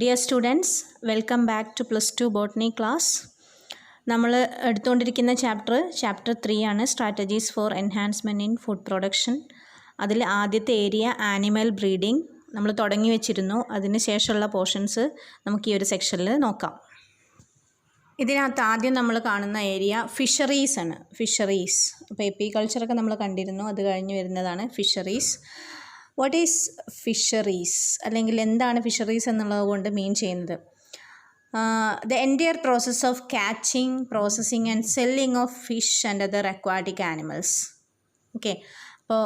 Dear students, welcome back to plus 2 botany class. നമ്മൾ എടുത്തുകൊണ്ടിരിക്കുന്ന chapter 3 ആണ് strategies four enhancement in food production. അതിൽ ആദ്യത്തെ area animal breeding നമ്മൾ തുടങ്ങി വെച്ചിരുന്നു. അതിന് ശേഷമുള്ള പോർഷൻസ് നമുക്ക് ഈ ഒരു സെക്ഷനിൽ നോക്കാം. ഇതിനകത്ത് ആദ്യം നമ്മൾ കാണുന്ന ഏരിയ ഫിഷറീസ് ആണ്. ഫിഷറീസ് അപ്പോൾ എപ്പികൾച്ചറൊക്കെ നമ്മൾ കണ്ടിരുന്നു, അത് കഴിഞ്ഞ് വരുന്നതാണ് ഫിഷറീസ്. വാട്ട് ഈസ് ഫിഷറീസ് അല്ലെങ്കിൽ എന്താണ് ഫിഷറീസ് എന്നുള്ളത് കൊണ്ട് മീൻ ചെയ്യുന്നത്? The entire process of catching, processing and selling of fish and other aquatic animals. Okay, അപ്പോൾ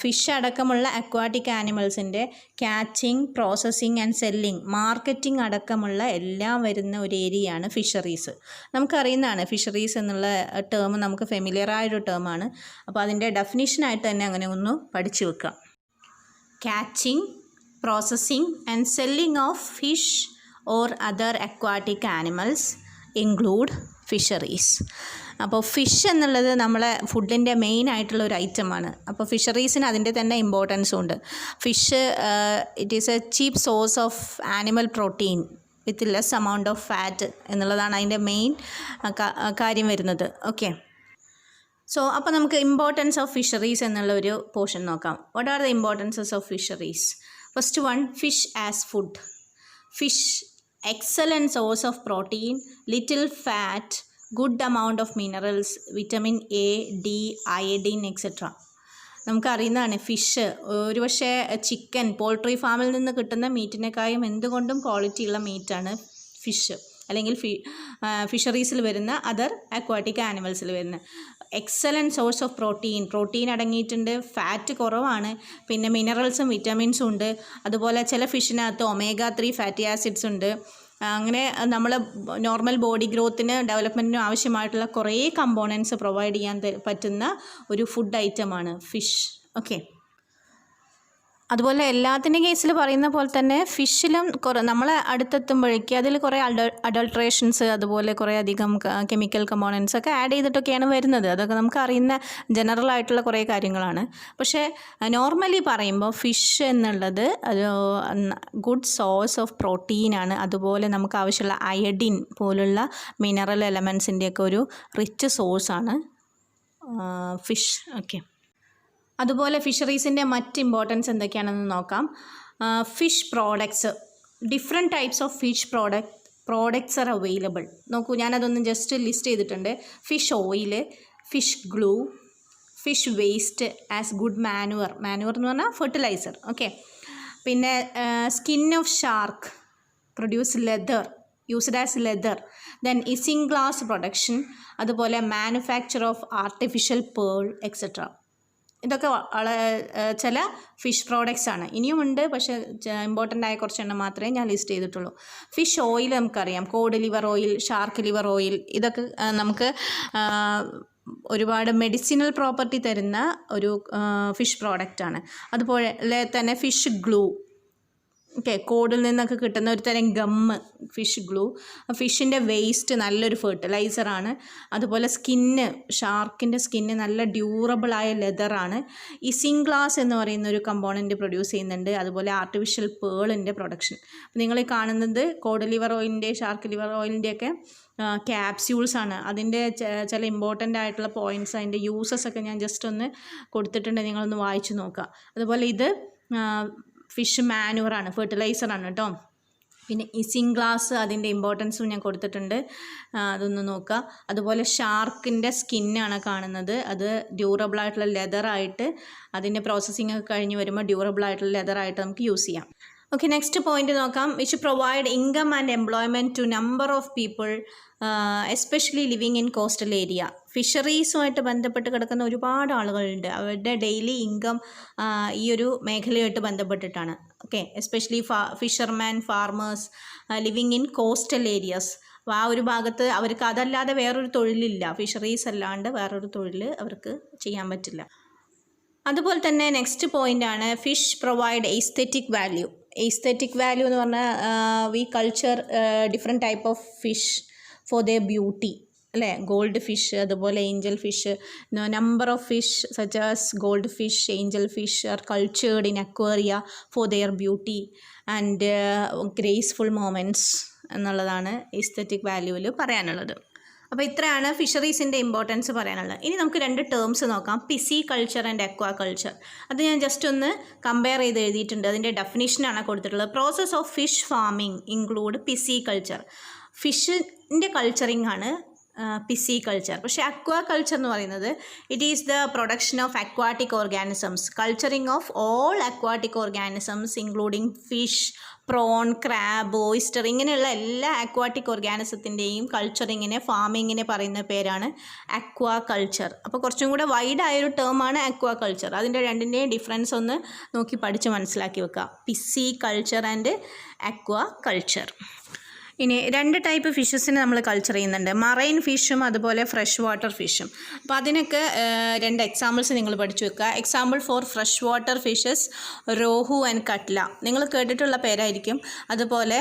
ഫിഷ് അടക്കമുള്ള അക്വാട്ടിക് ആനിമൽസിൻ്റെ catching, processing and selling, marketing അടക്കമുള്ള എല്ലാം വരുന്ന ഒരു ഏരിയയാണ് ഫിഷറീസ്. നമുക്കറിയുന്നതാണ് ഫിഷറീസ് എന്നുള്ള ടേം, നമുക്ക് ഫെമിലിയറായൊരു ടേമാണ്. അപ്പോൾ അതിൻ്റെ ഡെഫിനിഷനായിട്ട് തന്നെ അങ്ങനെ ഒന്ന് പഠിച്ചു വെക്കുക. Catching, processing and selling of fish or other aquatic animals include fisheries. അപ്പോൾ ഫിഷ് എന്നുള്ളത് നമ്മളെ ഫുഡിൻ്റെ മെയിൻ ആയിട്ടുള്ള ഒരു ഐറ്റമാണ്. അപ്പോൾ ഫിഷറീസിന് അതിൻ്റെ തന്നെ ഇമ്പോർട്ടൻസും ഉണ്ട്. Fish it is A cheap source of animal protein with less amount of fat എന്നുള്ളതാണ് അതിൻ്റെ മെയിൻ കാര്യം വരുന്നത്. ഓക്കെ, സോ അപ്പോൾ നമുക്ക് ഇമ്പോർട്ടൻസ് ഓഫ് ഫിഷറീസ് എന്നുള്ള ഒരു പോർഷൻ നോക്കാം. What are the importances of fisheries? First one, fish as food. Fish excellent source of protein, little fat, good amount of minerals, vitamin A, D, iodine etcetera. നമുക്കറിയുന്നതാണ് fish ഒരുപക്ഷെ chicken, poultry ഫാമിൽ നിന്ന് കിട്ടുന്ന മീറ്റിനേക്കാളും എന്തുകൊണ്ടും ക്വാളിറ്റിയുള്ള മീറ്റാണ് fish, അല്ലെങ്കിൽ ഫിഷറീസിൽ വരുന്ന other aquatic ആനിമൽസിൽ വരുന്ന എക്സലൻറ്റ് സോഴ്സ് ഓഫ് പ്രോട്ടീൻ അടങ്ങിയിട്ടുണ്ട്, ഫാറ്റ് കുറവാണ്, പിന്നെ മിനറൽസും വിറ്റാമിൻസും ഉണ്ട്. അതുപോലെ ചില ഫിഷിനകത്ത് omega-3 ഫാറ്റി ആസിഡ്സ് ഉണ്ട്. അങ്ങനെ നമ്മൾ നോർമൽ ബോഡി ഗ്രോത്തിന്, ഡെവലപ്മെൻറ്റിനും ആവശ്യമായിട്ടുള്ള കുറേ കമ്പോണൻസ് പ്രൊവൈഡ് ചെയ്യാൻ പറ്റുന്ന ഒരു ഫുഡ് ഐറ്റമാണ് ഫിഷ്. ഓക്കെ, അതുപോലെ എല്ലാത്തിൻ്റെ കേസിൽ പറയുന്ന പോലെ തന്നെ ഫിഷിലും നമ്മൾ അടുത്തെത്തുമ്പോഴേക്ക് അതിൽ കുറേ അഡൾട്രേഷൻസ്, അതുപോലെ കുറേ അധികം കെമിക്കൽ കമ്പോണൻസ് ഒക്കെ ആഡ് ചെയ്തിട്ടൊക്കെയാണ് വരുന്നത്. അതൊക്കെ നമുക്ക് അറിയുന്ന ജനറൽ ആയിട്ടുള്ള കുറേ കാര്യങ്ങളാണ്. പക്ഷേ നോർമലി പറയുമ്പോൾ ഫിഷ് എന്നുള്ളത് ഒരു ഗുഡ് സോഴ്സ് ഓഫ് പ്രോട്ടീനാണ്. അതുപോലെ നമുക്ക് ആവശ്യമുള്ള അയഡിൻ പോലുള്ള മിനറൽ എലമെൻസിൻ്റെയൊക്കെ ഒരു റിച്ച് സോഴ്സാണ് ഫിഷ്. ഓക്കെ, അതുപോലെ ഫിഷറീസിൻ്റെ മറ്റ് ഇമ്പോർട്ടൻസ് എന്തൊക്കെയാണെന്ന് നോക്കാം. Fish products, different types of fish products are available. നോക്കൂ, ഞാനതൊന്ന് ജസ്റ്റ് ലിസ്റ്റ് ചെയ്തിട്ടുണ്ട്. Fish oil, fish glue, fish waste as good manure എന്ന് പറഞ്ഞാൽ ഫെർട്ടിലൈസർ. ഓക്കെ, പിന്നെ skin of shark produce leather, used as leather. Then isinglass production, അതുപോലെ manufacture of artificial pearl etcetera. ഇതൊക്കെ ചില fish products ആണ്. ഇനിയുമുണ്ട്, പക്ഷേ ഇമ്പോർട്ടൻ്റ് ആയ കുറച്ചെണ്ണം മാത്രമേ ഞാൻ ലിസ്റ്റ് ചെയ്തിട്ടുള്ളൂ. ഫിഷ് ഓയിൽ നമുക്കറിയാം, code liver oil, shark liver oil, ഇതൊക്കെ നമുക്ക് ഒരുപാട് മെഡിസിനൽ പ്രോപ്പർട്ടി തരുന്ന ഒരു ഫിഷ് പ്രോഡക്റ്റാണ്. അതുപോലെ തന്നെ ഫിഷ് ഗ്ലൂ, ഓക്കെ, കോഡിൽ നിന്നൊക്കെ കിട്ടുന്ന ഒരു തരം ഗമ്മ്, ഫിഷ് ഗ്ലൂ. ഫിഷിൻ്റെ വേസ്റ്റ് നല്ലൊരു ഫെർട്ടിലൈസറാണ്. അതുപോലെ സ്കിന്ന്, ഷാർക്കിൻ്റെ സ്കിന്ന് നല്ല ഡ്യൂറബിളായ ലെതറാണ്. ഇസിംഗ്ലാസ് എന്ന് പറയുന്ന ഒരു കമ്പോണൻറ്റ് പ്രൊഡ്യൂസ് ചെയ്യുന്നുണ്ട്. അതുപോലെ ആർട്ടിഫിഷ്യൽ പേളിൻ്റെ പ്രൊഡക്ഷൻ. നിങ്ങൾ ഈ കാണുന്നത് കോഡ് ലിവർ ഓയിലിൻ്റെ, ഷാർക്ക് ലിവർ ഓയിലിൻ്റെയൊക്കെ ക്യാപ്സ്യൂൾസാണ്. അതിൻ്റെ ചില ഇമ്പോർട്ടൻ്റ് ആയിട്ടുള്ള പോയിൻറ്റ്സ്, അതിൻ്റെ യൂസസ് ഒക്കെ ഞാൻ ജസ്റ്റ് ഒന്ന് കൊടുത്തിട്ടുണ്ട്, നിങ്ങളൊന്ന് വായിച്ചു നോക്കുക. അതുപോലെ ഇത് ഫിഷ് മാനുവറാണ്, ഫെർട്ടിലൈസറാണ് കേട്ടോ. പിന്നെ ഇസിംഗ്ലാസ്, അതിൻ്റെ ഇമ്പോർട്ടൻസും ഞാൻ കൊടുത്തിട്ടുണ്ട്, അതൊന്ന് നോക്കുക. അതുപോലെ ഷാർക്കിൻ്റെ സ്കിന്നാണ് കാണുന്നത്, അത് ഡ്യൂറബിളായിട്ടുള്ള ലെതറായിട്ട്, അതിൻ്റെ പ്രോസസ്സിംഗ് ഒക്കെ കഴിഞ്ഞ് വരുമ്പോൾ ഡ്യൂറബിളായിട്ടുള്ള ലെതറായിട്ട് നമുക്ക് യൂസ് ചെയ്യാം. ഓക്കെ, നെക്സ്റ്റ് പോയിന്റ് നോക്കാം. Which provide income and employment to number of people especially living in coastal area. ഫിഷറീസുമായിട്ട് ബന്ധപ്പെട്ട് കിടക്കുന്ന ഒരുപാട് ആളുകളുണ്ട്. അവരുടെ ഡെയിലി ഇൻകം ഈ ഒരു മേഖലയായിട്ട് ബന്ധപ്പെട്ടിട്ടാണ്. Okay, especially fisherman, farmers living in coastal areas. ആ ഒരു ഭാഗത്ത് അവർക്ക് അതല്ലാതെ വേറൊരു തൊഴിലില്ല, ഫിഷറീസ് അല്ലാണ്ട് വേറൊരു തൊഴിൽ അവർക്ക് ചെയ്യാൻ പറ്റില്ല. അതുപോലെ തന്നെ നെക്സ്റ്റ് പോയിൻ്റാണ് fish provide aesthetic value. Aesthetic value എന്ന് പറഞ്ഞാൽ we culture different type of fish for their beauty, അല്ലേ? ഗോൾഡ് ഫിഷ്, അതുപോലെ angel fish. Number of fish such as gold fish, angel fish are cultured in aquaria for their beauty and graceful moments എന്നുള്ളതാണ് aesthetic വാല്യൂവിൽ പറയാനുള്ളത്. അപ്പോൾ ഇത്രയാണ് ഫിഷറീസിൻ്റെ importance പറയാനുള്ളത്. ഇനി നമുക്ക് 2 ടേംസ് നോക്കാം, pisciculture and aquaculture. അത് ഞാൻ ജസ്റ്റ് ഒന്ന് കമ്പയർ ചെയ്ത് എഴുതിയിട്ടുണ്ട്. അതിൻ്റെ ഡെഫിനിഷനാണ് കൊടുത്തിട്ടുള്ളത്. Process of fish farming include pisciculture. ഫിഷിൻ്റെ കൾച്ചറിങ് ആണ് പിസി കൾച്ചർ. പക്ഷേ അക്വാ കൾച്ചർ എന്ന് പറയുന്നത് it is the production of aquatic organisms, culturing of all aquatic organisms including fish, prawn, crab, oyster, ഇങ്ങനെയുള്ള എല്ലാ അക്വാട്ടിക് ഓർഗാനിസത്തിൻ്റെയും കൾച്ചറിങ്ങിനെ, ഫാമിങ്ങിനെ പറയുന്ന പേരാണ് അക്വാ കൾച്ചർ. അപ്പോൾ കുറച്ചും കൂടെ വൈഡായൊരു ടേമാണ് അക്വാ കൾച്ചർ. അതിൻ്റെ രണ്ടിൻ്റെയും ഡിഫറൻസ് ഒന്ന് നോക്കി പഠിച്ച് മനസ്സിലാക്കി വെക്കുക, pisciculture and aquaculture. ഇനി 2 ടൈപ്പ് ഫിഷസിനെ നമ്മൾ കൾച്ചർ ചെയ്യുന്നുണ്ട്, മറൈൻ ഫിഷും അതുപോലെ ഫ്രഷ് വാട്ടർ ഫിഷും. അപ്പോൾ അതിനൊക്കെ 2 എക്സാമ്പിൾസ് നിങ്ങൾ പഠിച്ചു വെക്കുക. Example for freshwater fishes rohu and catla, നിങ്ങൾ കേട്ടിട്ടുള്ള പേരായിരിക്കും. അതുപോലെ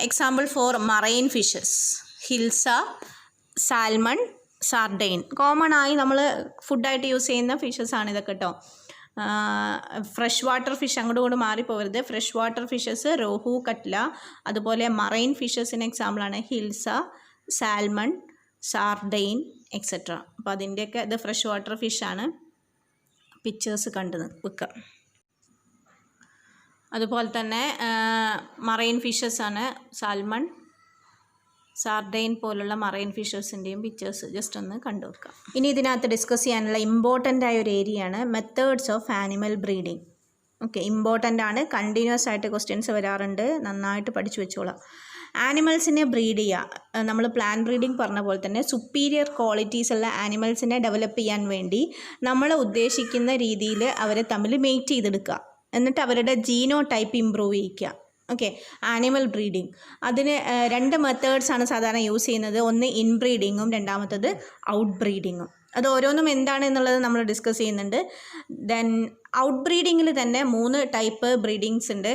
example for marine fishes hilsa, salmon, sardine. Common ആയി നമ്മൾ ഫുഡായിട്ട് യൂസ് ചെയ്യുന്ന ഫിഷസാണ് ഇതൊക്കെ കേട്ടോ. ഫ്രഷ് വാട്ടർ ഫിഷ് അങ്ങോട്ടും മാറിപ്പോകരുത്. ഫ്രഷ് വാട്ടർ ഫിഷസ് രോഹു, കട്ല. അതുപോലെ മറൈൻ ഫിഷസിന് എക്സാമ്പിളാണ് ഹിൽസ, സാൽമൺ, സാർഡൈൻ എക്സെട്ര. അപ്പോൾ അതിൻ്റെയൊക്കെ ഇത് ഫ്രഷ് വാട്ടർ ഫിഷാണ്. പിക്ചേഴ്സ് കണ്ട് വെക്കുക. അതുപോലെ തന്നെ മറൈൻ ഫിഷസാണ് സാൽമൺ, സാർഡൈൻ പോലുള്ള മറൈൻ ഫിഷസിൻ്റെയും പിക്ചേഴ്സ് ജസ്റ്റ് ഒന്ന് കണ്ടു വെക്കാം. ഇനി ഇതിനകത്ത് ഡിസ്കസ് ചെയ്യാനുള്ള ഇമ്പോർട്ടൻ്റ് ആയ ഒരു ഏരിയയാണ് methods of animal breeding. Okay, important ആണ്, കണ്ടിന്യൂസ് ആയിട്ട് ക്വസ്റ്റ്യൻസ് വരാറുണ്ട്, നന്നായിട്ട് പഠിച്ചു വെച്ചോളാം. ആനിമൽസിനെ ബ്രീഡ് ചെയ്യുക, നമ്മൾ പ്ലാൻ ബ്രീഡിങ് പറഞ്ഞ പോലെ തന്നെ സുപ്പീരിയർ ക്വാളിറ്റീസ് ഉള്ള ആനിമൽസിനെ ഡെവലപ്പ് ചെയ്യാൻ വേണ്ടി നമ്മൾ ഉദ്ദേശിക്കുന്ന രീതിയിൽ അവരെ തമ്മിൽ മേറ്റ് ചെയ്തെടുക്കുക, എന്നിട്ട് അവരുടെ ജീനോ ടൈപ്പ് ഇമ്പ്രൂവ് ചെയ്യിക്കുക. ഓക്കെ, ആനിമൽ ബ്രീഡിങ് അതിന് 2 മെത്തേഡ്സാണ് സാധാരണ യൂസ് ചെയ്യുന്നത്. ഒന്ന് ഇൻബ്രീഡിങ്ങും രണ്ടാമത്തത് ഔട്ട് ബ്രീഡിങ്ങും. അത് ഓരോന്നും എന്താണ് എന്നുള്ളത് നമ്മൾ ഡിസ്കസ് ചെയ്യുന്നുണ്ട്. ദെൻ ഔട്ട് ബ്രീഡിങ്ങിൽ തന്നെ 3 ടൈപ്പ് ബ്രീഡിങ്സ് ഉണ്ട്.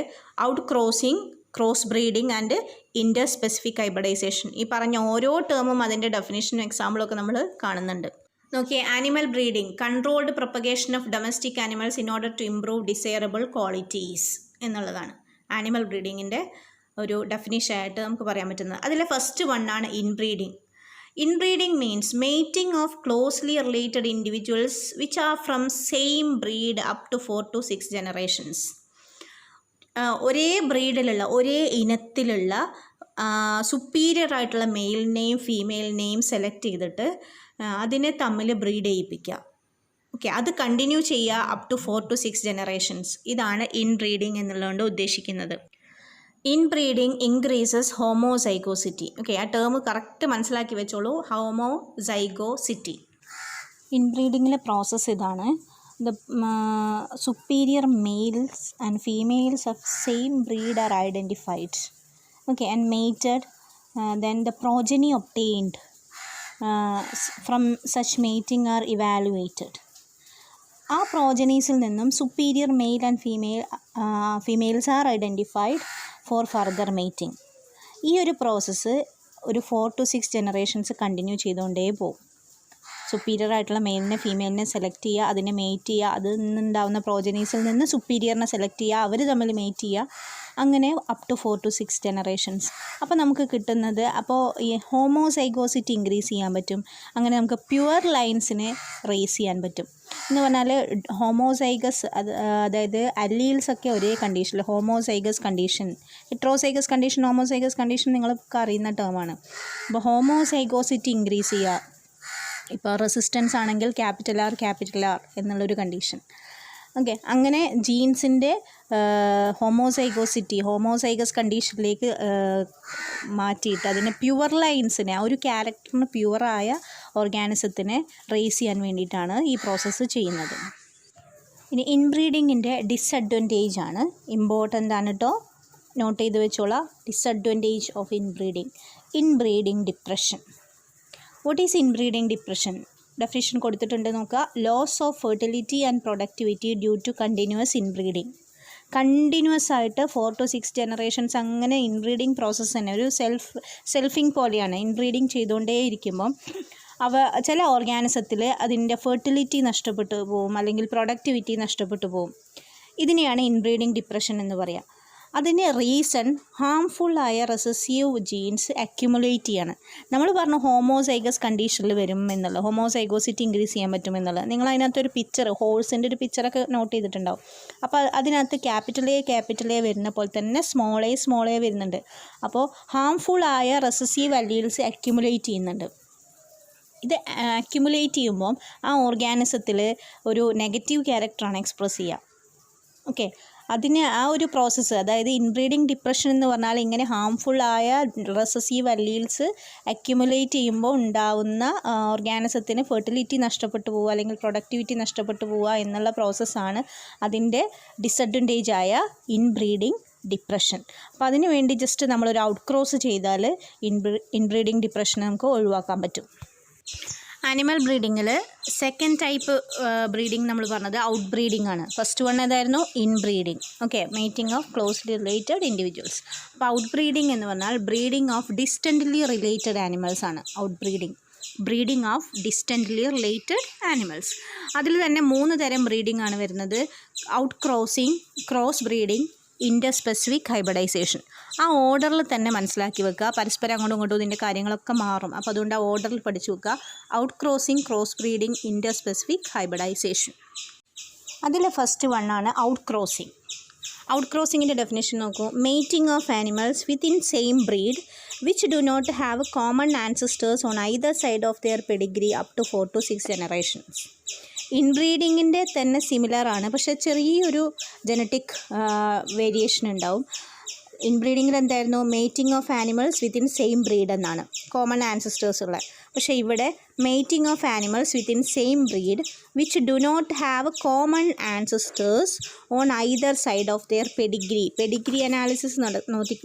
Outcrossing, cross breeding and interspecific hybridization. ഈ പറഞ്ഞ ഓരോ ടേമും അതിൻ്റെ ഡെഫിനേഷനും എക്സാമ്പിളൊക്കെ നമ്മൾ കാണുന്നുണ്ട്. നോക്കിയേ, animal breeding controlled propagation of domestic animals in order to improve desirable qualities എന്നുള്ളതാണ് ആനിമൽ ബ്രീഡിങ്ങിൻ്റെ ഒരു ഡെഫിനിഷനായിട്ട് നമുക്ക് പറയാൻ പറ്റുന്നത്. അതിലെ ഫസ്റ്റ് വണ്ണാണ് inbreeding. Inbreeding means mating of closely related individuals which are from same breed up to 4 to 6 generations. ഒരേ ബ്രീഡിലുള്ള, ഒരേ ഇനത്തിലുള്ള സുപ്പീരിയർ ആയിട്ടുള്ള മെയിലിനെയും ഫീമെയിലിനെയും സെലക്ട് ചെയ്തിട്ട് അതിനെ തമ്മിൽ ബ്രീഡ് ചെയ്യിപ്പിക്കുക. ഓക്കെ, അത് കണ്ടിന്യൂ ചെയ്യുക അപ് ടു 4 to 6 ജനറേഷൻസ്. ഇതാണ് ഇൻബ്രീഡിങ് എന്നുള്ളതുകൊണ്ട് ഉദ്ദേശിക്കുന്നത്. Inbreeding increases homozygosity. ഓക്കെ, ആ ടേം കറക്റ്റ് മനസ്സിലാക്കി വെച്ചോളൂ, ഹോമോസൈഗോസിറ്റി. ഇൻബ്രീഡിങ്ങിലെ പ്രോസസ്സ് ഇതാണ്. The superior males and females of same breed are identified. Okay, and mated. Then the progeny obtained from such mating are evaluated. ആ പ്രോജനീസിൽ നിന്നും superior male and females are identified for further mating. ഈ ഒരു process ഒരു 4 to 6 generations continue ചെയ്തുകൊണ്ടേ പോകും. Superior ആയിട്ടുള്ള മെയിലിനെ ഫീമെയിലിനെ select ചെയ്യുക, അതിനെ മേറ്റ് ചെയ്യുക, അതിൽ നിന്നുണ്ടാവുന്ന പ്രോജനീസിൽ നിന്ന് സുപ്പീരിയറിനെ സെലക്ട് ചെയ്യുക, അവർ തമ്മിൽ മേറ്റ് ചെയ്യുക, അങ്ങനെ അപ് ടു 4 to 6 ജനറേഷൻസ്. അപ്പോൾ നമുക്ക് കിട്ടുന്നത്, അപ്പോൾ ഈ ഹോമോസൈഗോസിറ്റി ഇൻക്രീസ് ചെയ്യാൻ പറ്റും. അങ്ങനെ നമുക്ക് പ്യുവർ ലൈൻസിനെ റേസ് ചെയ്യാൻ പറ്റും. എന്ന് പറഞ്ഞാൽ ഹോമോസൈഗസ്, അതായത് അല്ലീൽസൊക്കെ ഒരേ കണ്ടീഷനിൽ, homozygous condition, heterozygous condition, homozygous condition നിങ്ങൾക്ക് അറിയുന്ന ടേമാണ്. അപ്പോൾ ഹോമോസൈഗോസിറ്റി ഇൻക്രീസ് ചെയ്യുക. ഇപ്പോൾ റെസിസ്റ്റൻസ് ആണെങ്കിൽ ക്യാപിറ്റൽ ആർ എന്നുള്ളൊരു കണ്ടീഷൻ. ഓക്കെ, അങ്ങനെ ജീൻസിൻ്റെ ഹോമോസൈഗസ് കണ്ടീഷനിലേക്ക് മാറ്റിയിട്ട് അതിനെ പ്യുവർ ലൈൻസിനെ, ആ ഒരു ക്യാരക്ടറിന് പ്യുവറായ ഓർഗാനിസത്തിനെ റേസ് ചെയ്യാൻ വേണ്ടിയിട്ടാണ് ഈ പ്രോസസ്സ് ചെയ്യുന്നത്. ഇനി ഇൻബ്രീഡിങ്ങിൻ്റെ ഡിസഡ്വാൻറ്റേജ് ആണ്, ഇമ്പോർട്ടൻ്റ് ആണ് കേട്ടോ, നോട്ട് ചെയ്ത് വെച്ചോളാം. Disadvantage of inbreeding depression. What is inbreeding depression? Definition കൊടുത്തിട്ടുണ്ട്, നോക്കുക. Loss of fertility and productivity due to continuous inbreeding. Continuous ആയിട്ട് 4 to 6 ജനറേഷൻസ് അങ്ങനെ ഇൻബ്രീഡിങ് പ്രോസസ്സ് തന്നെ ഒരു സെൽഫിങ് പോലെയാണ്. ഇൻബ്രീഡിങ് ചെയ്തുകൊണ്ടേ ഇരിക്കുമ്പം ചില ഓർഗാനിസത്തിൽ അതിൻ്റെ ഫെർട്ടിലിറ്റി നഷ്ടപ്പെട്ടു പോവും, അല്ലെങ്കിൽ പ്രൊഡക്ടിവിറ്റി നഷ്ടപ്പെട്ടു പോവും. ഇതിനെയാണ് ഇൻബ്രീഡിങ് ഡിപ്രഷൻ എന്ന് പറയുക. അതിന് റീസൺ ഹാംഫുള്ളായ റെസസീവ് ജീൻസ് അക്യുമുലേറ്റ് ചെയ്യാണ്. നമ്മൾ പറഞ്ഞു ഹോമോസൈഗസ് കണ്ടീഷനിൽ വരും എന്നുള്ളത്, ഹോമോസൈഗോസിറ്റി ഇൻക്രീസ് ചെയ്യാൻ പറ്റുമെന്നുള്ളത്. നിങ്ങൾ അതിനകത്തൊരു പിക്ചർ, ഹോഴ്സിൻ്റെ ഒരു പിക്ചറൊക്കെ നോട്ട് ചെയ്തിട്ടുണ്ടാവും. അപ്പോൾ അതിനകത്ത് ക്യാപിറ്റൽ എ വരുന്ന പോലെ തന്നെ സ്മോൾ എ വരുന്നുണ്ട്. അപ്പോൾ ഹാംഫുള്ളായ റെസസീവ് അല്ലീൽസ് അക്യുമുലേറ്റ് ചെയ്യുന്നുണ്ട്. ഇത് അക്യുമുലേറ്റ് ചെയ്യുമ്പം ആ ഓർഗാനിസത്തിൽ ഒരു നെഗറ്റീവ് ക്യാരക്ടറാണ് എക്സ്പ്രസ് ചെയ്യുക. ഓക്കെ, അതിന് ആ ഒരു പ്രോസസ്സ്, അതായത് ഇൻബ്രീഡിങ് ഡിപ്രഷൻ എന്ന് പറഞ്ഞാൽ ഇങ്ങനെ ഹാംഫുള്ളായ റെസസീവ് അല്ലീൽസ് അക്യുമുലേറ്റ് ചെയ്യുമ്പോൾ ഉണ്ടാവുന്ന ഓർഗാനിസത്തിന് ഫെർട്ടിലിറ്റി നഷ്ടപ്പെട്ടു പോവുക, അല്ലെങ്കിൽ പ്രൊഡക്ടിവിറ്റി നഷ്ടപ്പെട്ടു പോവുക എന്നുള്ള പ്രോസസ്സാണ് അതിൻ്റെ ഡിസഡ്വാൻറ്റേജ് ആയ ഇൻബ്രീഡിങ് ഡിപ്രഷൻ. അപ്പോൾ അതിന് വേണ്ടി ജസ്റ്റ് നമ്മളൊരു ഔട്ട് ക്രോസ് ചെയ്താൽ ഇൻബ്രീഡിങ് ഡിപ്രഷൻ നമുക്ക് ഒഴിവാക്കാൻ പറ്റും. ആനിമൽ ബ്രീഡിങ്ങിൽ സെക്കൻഡ് ടൈപ്പ് ബ്രീഡിങ് നമ്മൾ പറഞ്ഞത് ഔട്ട് ബ്രീഡിംഗ് ആണ്. ഫസ്റ്റ് വൺ ഏതായിരുന്നു? Inbreeding. Okay, mating of closely related individuals. അപ്പോൾ ഔട്ട് ബ്രീഡിംഗ് എന്ന് പറഞ്ഞാൽ breeding of distantly related animals ആണ് out breeding of distantly related animals. അതിൽ തന്നെ 3 തരം ബ്രീഡിംഗ് ആണ് വരുന്നത്. Out crossing, cross breeding, interspecific hybridisation. ആ ഓർഡറിൽ തന്നെ മനസ്സിലാക്കി വെക്കുക. പരസ്പരം അങ്ങോട്ടും ഇങ്ങോട്ടും ഇതിൻ്റെ കാര്യങ്ങളൊക്കെ മാറും. അപ്പോൾ അതുകൊണ്ട് ആ ഓർഡറിൽ പഠിച്ചു വെക്കുക. Out crossing, cross breeding, interspecific hybridisation. അതിൽ ഫസ്റ്റ് വണ്ണാണ് ഔട്ട് ക്രോസിംഗ്. ഔട്ട് ക്രോസിങ്ങിൻ്റെ ഡെഫിനേഷൻ നോക്കൂ. Mating of animals within same breed which do not have common ancestors on either side of their pedigree up to 4 to 6 generations. ഇൻബ്രീഡിങ്ങിൻ്റെ തന്നെ similar ആണ്, പക്ഷേ ചെറിയൊരു ജനറ്റിക് വേരിയേഷൻ ഉണ്ടാവും. ഇൻബ്രീഡിങ്ങിൽ എന്തായിരുന്നു? Mating of animals within same breed എന്നാണ്, common ancestors ഉള്ള. പക്ഷേ ഇവിടെ mating of animals within same breed which do not have common ancestors on either side of their pedigree analysis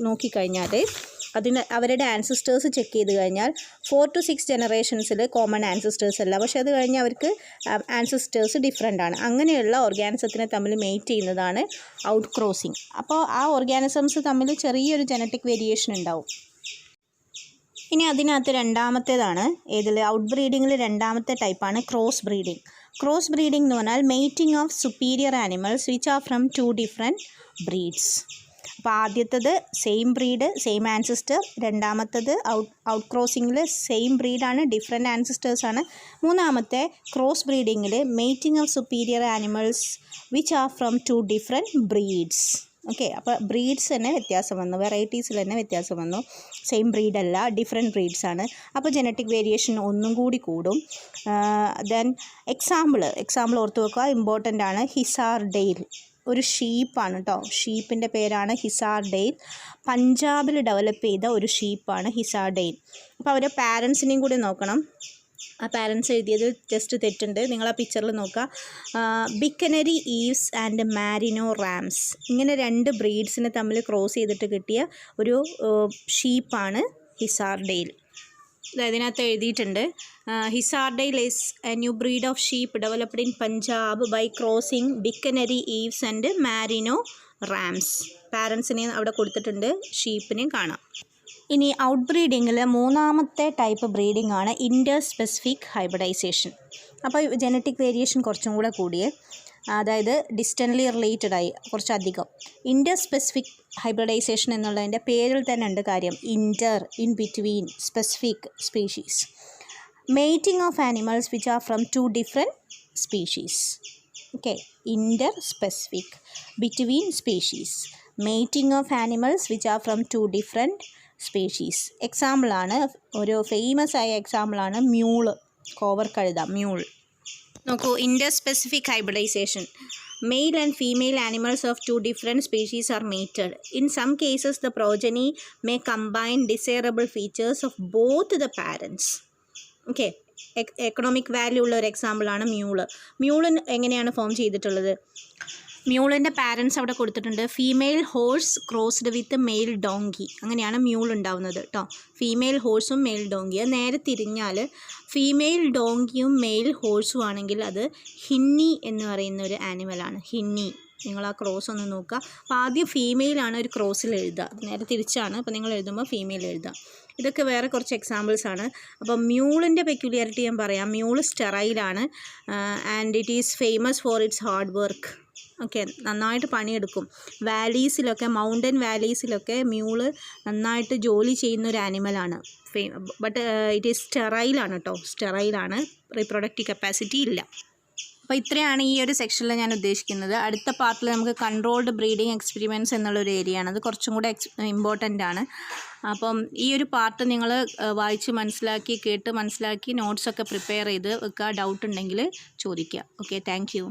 നോക്കിക്കഴിഞ്ഞാൽ അവരുടെ ആൻസിസ്റ്റേഴ്സ് ചെക്ക് ചെയ്ത് കഴിഞ്ഞാൽ 4 to 6 ജനറേഷൻസിൽ കോമൺ ആൻസിസ്റ്റേഴ്സ് അല്ല, പക്ഷേ അത് കഴിഞ്ഞ് അവർക്ക് ആൻസിസ്റ്റേഴ്സ് ഡിഫറെൻ്റ് ആണ്. അങ്ങനെയുള്ള ഓർഗാനിസത്തിനെ തമ്മിൽ മേറ്റ് ചെയ്യുന്നതാണ് ഔട്ട് ക്രോസിങ്. അപ്പോൾ ആ ഓർഗാനിസംസ് തമ്മിൽ ചെറിയൊരു ജനറ്റിക് വേരിയേഷൻ ഉണ്ടാവും. ഇനി അതിനകത്ത് രണ്ടാമത്തേതാണ് ഏതിൽ? ഔട്ട് ബ്രീഡിങ്ങിൽ രണ്ടാമത്തെ ടൈപ്പാണ് ക്രോസ് ബ്രീഡിംഗ്. ക്രോസ് ബ്രീഡിംഗ് എന്ന് പറഞ്ഞാൽ mating of superior animals which are from 2 different breeds. അപ്പോൾ ആദ്യത്തത് സെയിം ബ്രീഡ്, സെയിം ആൻസിസ്റ്റർ. രണ്ടാമത്തത് ഔട്ട് ക്രോസിങ്ങിൽ സെയിം ബ്രീഡാണ്, ഡിഫറെൻറ്റ് ആൻസിസ്റ്റേഴ്സാണ്. മൂന്നാമത്തെ ക്രോസ് ബ്രീഡിങ്ങിൽ mating of superior animals which are from 2 different breeds. Okay, അപ്പോൾ ബ്രീഡ്സ് തന്നെ വ്യത്യാസം വന്നു, വെറൈറ്റീസിൽ തന്നെ വ്യത്യാസം വന്നു. സെയിം ബ്രീഡല്ല, ഡിഫറെൻറ്റ് ബ്രീഡ്സാണ്. അപ്പോൾ ജനറ്റിക് വേരിയേഷൻ ഒന്നും കൂടി കൂടും. ദെൻ എക്സാമ്പിൾ ഓർത്ത് വെക്കുക, ഇമ്പോർട്ടൻ്റ് ആണ്. ഹിസാർഡെയിൽ ഒരു ഷീപ്പാണ് കേട്ടോ. ഷീപ്പിൻ്റെ പേരാണ് ഹിസാർഡെയിൽ. പഞ്ചാബിൽ ഡെവലപ്പ് ചെയ്ത ഒരു ഷീപ്പാണ് ഹിസാർഡെയിൽ. അപ്പോൾ അവരെ പാരൻസിനെയും കൂടി നോക്കണം. ആ പാരൻസ് എഴുതിയത് ജസ്റ്റ് തെറ്റുണ്ട്, നിങ്ങൾ ആ പിക്ചറിൽ നോക്കുക. ബിക്കനരി ഈവ്സ് ആൻഡ് മാരിനോ റാംസ്, ഇങ്ങനെ 2 ബ്രീഡ്സിനെ തമ്മിൽ ക്രോസ് ചെയ്തിട്ട് കിട്ടിയ ഒരു ഷീപ്പാണ് ഹിസാർഡെയിൽ. ഇതിനകത്ത് എഴുതിയിട്ടുണ്ട്, Hissardale is a new breed of sheep developed in Punjab by crossing Bikaneri ewes and merino rams. പാരൻസിനെ അവിടെ കൊടുത്തിട്ടുണ്ട്, ഷീപ്പിനെയും കാണാം. ഇനി ഔട്ട് ബ്രീഡിങ്ങിൽ മൂന്നാമത്തെ ടൈപ്പ് ബ്രീഡിംഗ് ആണ് ഇൻ്റർസ്പെസിഫിക് ഹൈബ്രിഡൈസേഷൻ. അപ്പോൾ ജനറ്റിക് വേരിയേഷൻ കുറച്ചും കൂടെ കൂടിയേ, അതായത് ഡിസ്റ്റൻ്റ്ലി റിലേറ്റഡായി കുറച്ചധികം. ഇൻ്റർസ്പെസിഫിക് ഹൈബ്രിഡൈസേഷൻ എന്നുള്ളതിൻ്റെ പേരിൽ തന്നെ ഉണ്ട് കാര്യം. In between, specific species. Mating of animals which are from 2 different species. Okay, interspecific, between species. Mating of animals which are from 2 different species. എക്സാമ്പിളാണ്, ഒരു ഫേമസ് ആയ എക്സാമ്പിളാണ് മ്യൂള്, കോവർ കഴുത, മ്യൂൾ. നോക്കൂ, ഇൻ്റർസ്പെസിഫിക് hybridisation. Male and female animals of 2 different species are mated. In some cases, the progeny may combine desirable features of both the parents. Okay, economic value ഉള്ള ഒരു എക്സാമ്പിളാണ് mule എങ്ങനെയാണ് ഫോം ചെയ്തിട്ടുള്ളത്? മ്യൂളിൻ്റെ parents അവിടെ കൊടുത്തിട്ടുണ്ട്. Female horse crossed with male donkey, അങ്ങനെയാണ് mule ഉണ്ടാവുന്നത് കേട്ടോ. ഫീമെയിൽ ഹോഴ്സും മെയിൽ ഡോങ്കി. അത് നേരെ തിരിഞ്ഞാൽ ഫീമെയിൽ ഡോങ്കിയും മെയിൽ ഹോഴ്സും ആണെങ്കിൽ അത് ഹിന്നി എന്ന് പറയുന്ന ഒരു ആനിമലാണ്. ഹിന്നി നിങ്ങൾ ആ ക്രോസ് ഒന്ന് നോക്കുക. അപ്പോൾ ആദ്യം ഫീമെയിലാണ് ഒരു ക്രോസിൽ എഴുതുക, നേരെ തിരിച്ചാണ്. അപ്പോൾ നിങ്ങൾ എഴുതുമ്പോൾ ഫീമെയിൽ എഴുതുക. ഇതൊക്കെ വേറെ കുറച്ച് എക്സാമ്പിൾസ് ആണ്. അപ്പോൾ മ്യൂളിൻ്റെ പെക്യുലിയാരിറ്റി ഞാൻ പറയാം. മ്യൂൾ സ്റ്റെറൈലാണ് and it is famous for its hard work. Okay, നന്നായിട്ട് പണിയെടുക്കും. വാലീസിലൊക്കെ, മൗണ്ടൻ വാലീസിലൊക്കെ മ്യൂള് നന്നായിട്ട് ജോലി ചെയ്യുന്ന ഒരു ആനിമലാണ്. ബട്ട് ഇറ്റ് ഈസ് സ്റ്റെറൈലാണ് കേട്ടോ, സ്റ്റെറൈലാണ്, റീപ്രൊഡക്റ്റീവ് കപ്പാസിറ്റി ഇല്ല. അപ്പോൾ ഇത്രയാണ് ഈ ഒരു സെക്ഷനിൽ ഞാൻ ഉദ്ദേശിക്കുന്നത്. അടുത്ത പാർട്ടിൽ നമുക്ക് കൺട്രോൾഡ് ബ്രീഡിങ് എക്സ്പെരിമെൻറ്റ്സ് എന്നുള്ളൊരു ഏരിയ ആണ്. അത് കുറച്ചും കൂടെ ഇമ്പോർട്ടൻ്റ് ആണ്. അപ്പം ഈ ഒരു പാർട്ട് നിങ്ങൾ വായിച്ച് മനസ്സിലാക്കി, കേട്ട് മനസ്സിലാക്കി നോട്ട്സൊക്കെ പ്രിപ്പയർ ചെയ്ത് വെക്കുക. ഡൗട്ട് ഉണ്ടെങ്കിൽ ചോദിക്കുക. Okay, thank you.